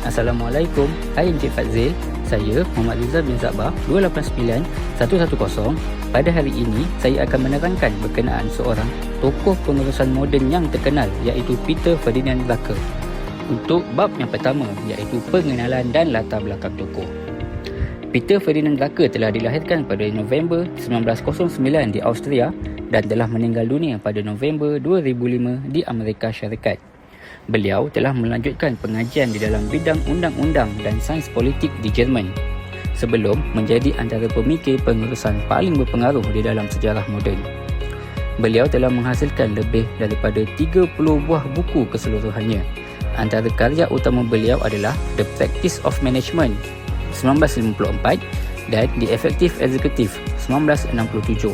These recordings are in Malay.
Assalamualaikum. Hai Encik Fadzil. Saya Muhammad Rizal bin Zabah 289-110. Pada hari ini, saya akan menerangkan berkenaan seorang tokoh pengurusan moden yang terkenal iaitu Peter Ferdinand Drucker. Untuk bab yang pertama iaitu pengenalan dan latar belakang tokoh. Peter Ferdinand Drucker telah dilahirkan pada November 1909 di Austria dan telah meninggal dunia pada November 2005 di Amerika Syarikat. Beliau telah melanjutkan pengajian di dalam bidang undang-undang dan sains politik di Jerman sebelum menjadi antara pemikir pengurusan paling berpengaruh di dalam sejarah moden. Beliau telah menghasilkan lebih daripada 30 buah buku keseluruhannya. Antara karya utama beliau adalah The Practice of Management 1954 dan The Effective Executive 1967.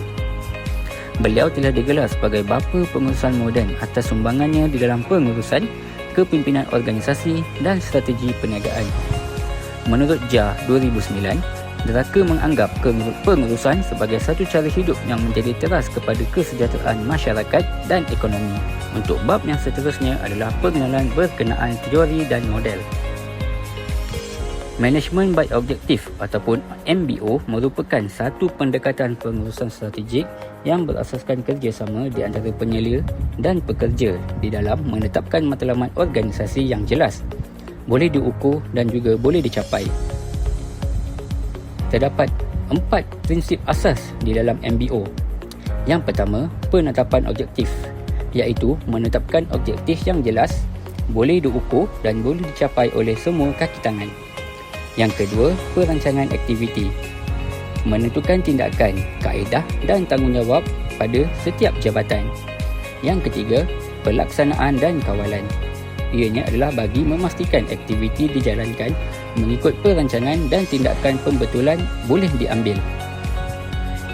Beliau telah digelar sebagai bapa pengurusan moden atas sumbangannya di dalam pengurusan, kepimpinan organisasi dan strategi perniagaan. Menurut JAR 2009, Drucker menganggap pengurusan sebagai satu cara hidup yang menjadi teras kepada kesejahteraan masyarakat dan ekonomi. Untuk bab yang seterusnya adalah pengenalan berkenaan teori dan model. Management by Objective ataupun MBO merupakan satu pendekatan pengurusan strategik yang berasaskan kerjasama di antara penyelia dan pekerja di dalam menetapkan matlamat organisasi yang jelas, boleh diukur dan juga boleh dicapai. Terdapat 4 prinsip asas di dalam MBO. Yang pertama, penetapan objektif, iaitu menetapkan objektif yang jelas, boleh diukur dan boleh dicapai oleh semua kaki tangan. Yang kedua, perancangan aktiviti, menentukan tindakan, kaedah dan tanggungjawab pada setiap jabatan. Yang ketiga, pelaksanaan dan kawalan. Ianya adalah bagi memastikan aktiviti dijalankan mengikut perancangan dan tindakan pembetulan boleh diambil.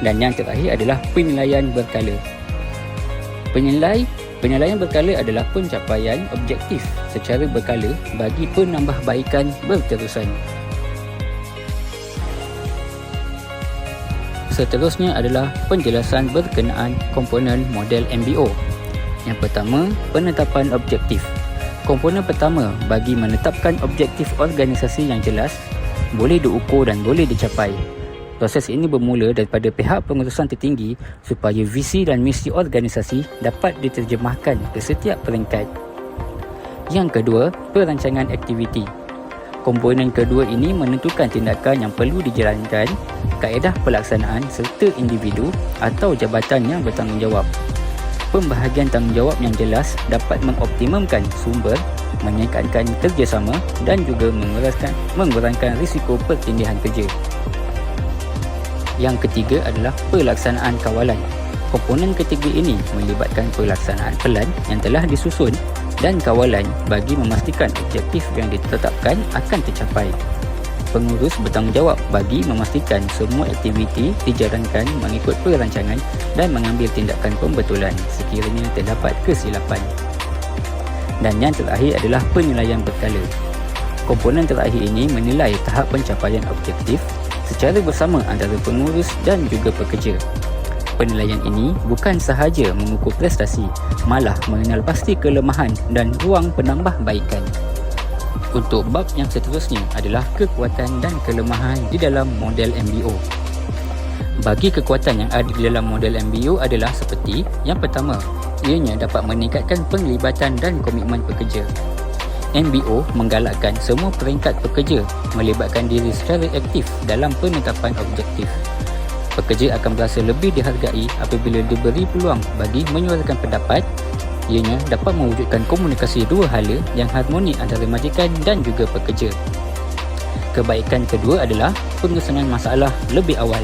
Dan yang terakhir adalah penilaian berkala. Penilaian berkala adalah pencapaian objektif secara berkala bagi penambahbaikan berterusan. Seterusnya adalah penjelasan berkenaan komponen model MBO. Yang pertama, penetapan objektif. Komponen pertama bagi menetapkan objektif organisasi yang jelas, boleh diukur dan boleh dicapai. Proses ini bermula daripada pihak pengurusan tertinggi supaya visi dan misi organisasi dapat diterjemahkan ke setiap peringkat. Yang kedua, perancangan aktiviti. Komponen kedua ini menentukan tindakan yang perlu dijalankan, kaedah pelaksanaan serta individu atau jabatan yang bertanggungjawab. Pembahagian tanggungjawab yang jelas dapat mengoptimumkan sumber, meningkatkan kerjasama dan juga mengurangkan risiko pertindihan kerja. Yang ketiga adalah pelaksanaan kawalan. Komponen ketiga ini melibatkan pelaksanaan pelan yang telah disusun dan kawalan bagi memastikan objektif yang ditetapkan akan tercapai. Pengurus bertanggungjawab bagi memastikan semua aktiviti dijalankan mengikut perancangan dan mengambil tindakan pembetulan sekiranya terdapat kesilapan. Dan yang terakhir adalah penilaian berkala. Komponen terakhir ini menilai tahap pencapaian objektif secara bersama antara pengurus dan juga pekerja. Penilaian ini bukan sahaja mengukur prestasi, malah mengenal pasti kelemahan dan ruang penambahbaikan. Untuk bab yang seterusnya adalah kekuatan dan kelemahan di dalam model MBO. Bagi kekuatan yang ada di dalam model MBO adalah seperti yang pertama, ianya dapat meningkatkan penglibatan dan komitmen pekerja. MBO menggalakkan semua peringkat pekerja melibatkan diri secara aktif dalam penetapan objektif. Pekerja akan berasa lebih dihargai apabila diberi peluang bagi menyuarakan pendapat. Ianya dapat mewujudkan komunikasi dua hala yang harmoni antara majikan dan juga pekerja. Kebaikan kedua adalah pengesanan masalah lebih awal.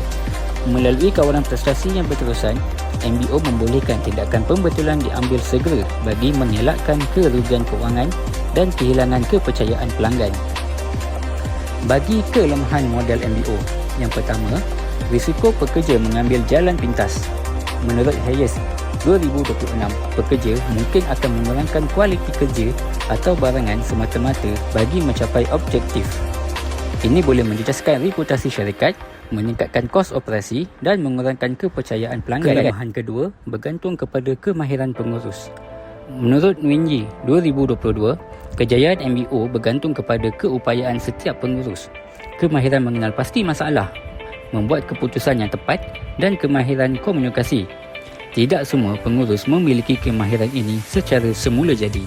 Melalui kawalan prestasi yang berterusan, MBO membolehkan tindakan pembetulan diambil segera bagi mengelakkan kerugian kewangan dan kehilangan kepercayaan pelanggan. Bagi kelemahan model MBO, yang pertama, risiko pekerja mengambil jalan pintas. Menurut Hayes 2026, pekerja mungkin akan mengurangkan kualiti kerja atau barangan semata-mata bagi mencapai objektif. Ini boleh menjejaskan reputasi syarikat, meningkatkan kos operasi dan mengurangkan kepercayaan pelanggan. Kelemahan kedua bergantung kepada kemahiran pengurus. Menurut Nguyen Yi 2022, Kejayaan MBO bergantung kepada keupayaan setiap pengurus, kemahiran mengenal pasti masalah, membuat keputusan yang tepat dan kemahiran komunikasi. Tidak semua pengurus memiliki kemahiran ini secara semula jadi.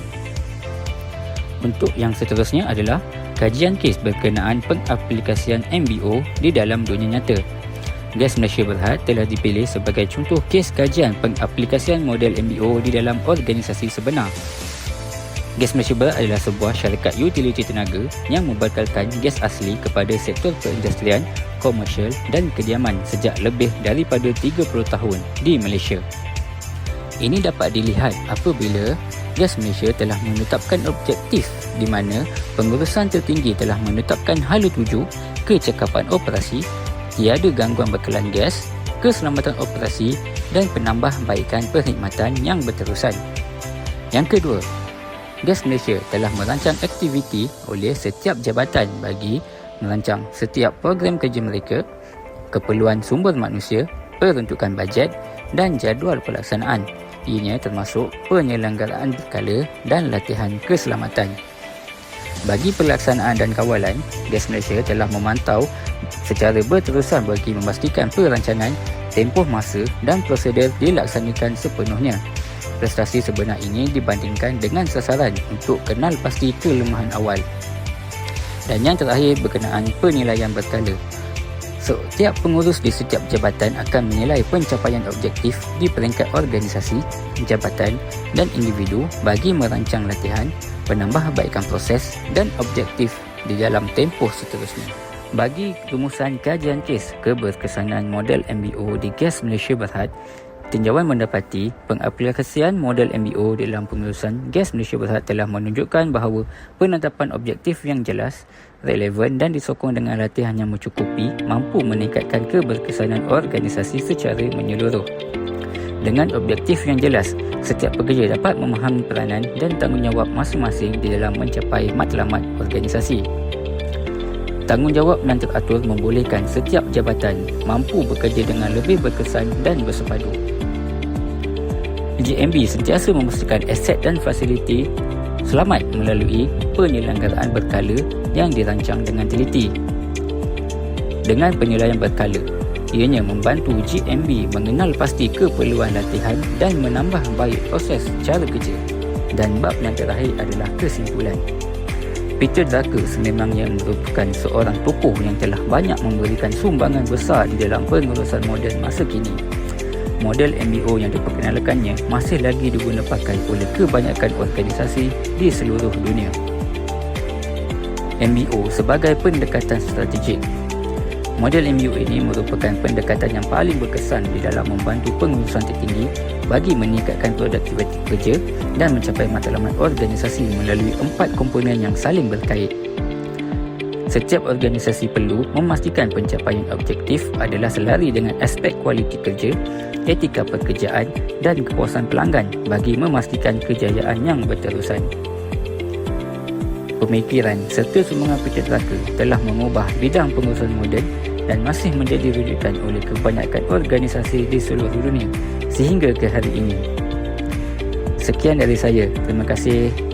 Bentuk yang seterusnya adalah kajian kes berkenaan pengaplikasian MBO di dalam dunia nyata. Gas Malaysia Berhad telah dipilih sebagai contoh kes kajian pengaplikasian model MBO di dalam organisasi sebenar. Gas Malaysia Berhad adalah sebuah syarikat utiliti tenaga yang membekalkan gas asli kepada sektor perindustrian, komersial dan kediaman sejak lebih daripada 30 tahun di Malaysia. Ini dapat dilihat apabila Gas Malaysia telah menetapkan objektif di mana pengurusan tertinggi telah menetapkan hala tuju, kecekapan operasi, tiada gangguan bekalan gas, keselamatan operasi dan penambahbaikan perkhidmatan yang berterusan. Yang kedua, Gas Malaysia telah merancang aktiviti oleh setiap jabatan bagi merancang setiap program kerja mereka, keperluan sumber manusia, peruntukan bajet dan jadual pelaksanaan. Ianya termasuk penyelenggaraan berkala dan latihan keselamatan. Bagi pelaksanaan dan kawalan, Gas Malaysia telah memantau secara berterusan bagi memastikan perancangan, tempoh masa dan prosedur dilaksanakan sepenuhnya. Prestasi sebenar ini dibandingkan dengan sasaran untuk kenal pasti kelemahan awal. Dan yang terakhir berkenaan penilaian berkala. Setiap pengurus di setiap jabatan akan menilai pencapaian objektif di peringkat organisasi, jabatan dan individu bagi merancang latihan, penambahbaikan proses dan objektif di dalam tempoh seterusnya. Bagi rumusan kajian kes keberkesanan model MBO di Gas Malaysia Berhad, tinjauan mendapati pengaplikasian model MBO dalam pengurusan Gas Malaysia Berhad telah menunjukkan bahawa penetapan objektif yang jelas, relevan dan disokong dengan latihan yang mencukupi mampu meningkatkan keberkesanan organisasi secara menyeluruh. Dengan objektif yang jelas, setiap pekerja dapat memahami peranan dan tanggungjawab masing-masing di dalam mencapai matlamat organisasi. Tanggungjawab yang teratur membolehkan setiap jabatan mampu bekerja dengan lebih berkesan dan bersepadu. GMB sentiasa memastikan aset dan fasiliti selamat melalui penyelenggaraan berkala yang dirancang dengan teliti. Dengan penilaian berkala, ianya membantu GMB mengenal pasti keperluan latihan dan menambah baik proses cara kerja. Dan bab yang terakhir adalah kesimpulan. Peter Drucker sememangnya merupakan seorang tokoh yang telah banyak memberikan sumbangan besar di dalam pengurusan moden masa kini. Model MBO yang diperkenalkannya masih lagi diguna pakai oleh kebanyakan organisasi di seluruh dunia. MBO sebagai pendekatan strategik. Model MBO ini merupakan pendekatan yang paling berkesan di dalam membantu pengurusan tertinggi bagi meningkatkan produktiviti kerja dan mencapai matlamat organisasi melalui 4 komponen yang saling berkait. Setiap organisasi perlu memastikan pencapaian objektif adalah selari dengan aspek kualiti kerja, etika pekerjaan dan kepuasan pelanggan bagi memastikan kejayaan yang berterusan. Pemikiran serta sumbangan Peter Drucker telah mengubah bidang pengurusan moden dan masih menjadi rujukan oleh kebanyakan organisasi di seluruh dunia sehingga ke hari ini. Sekian dari saya. Terima kasih.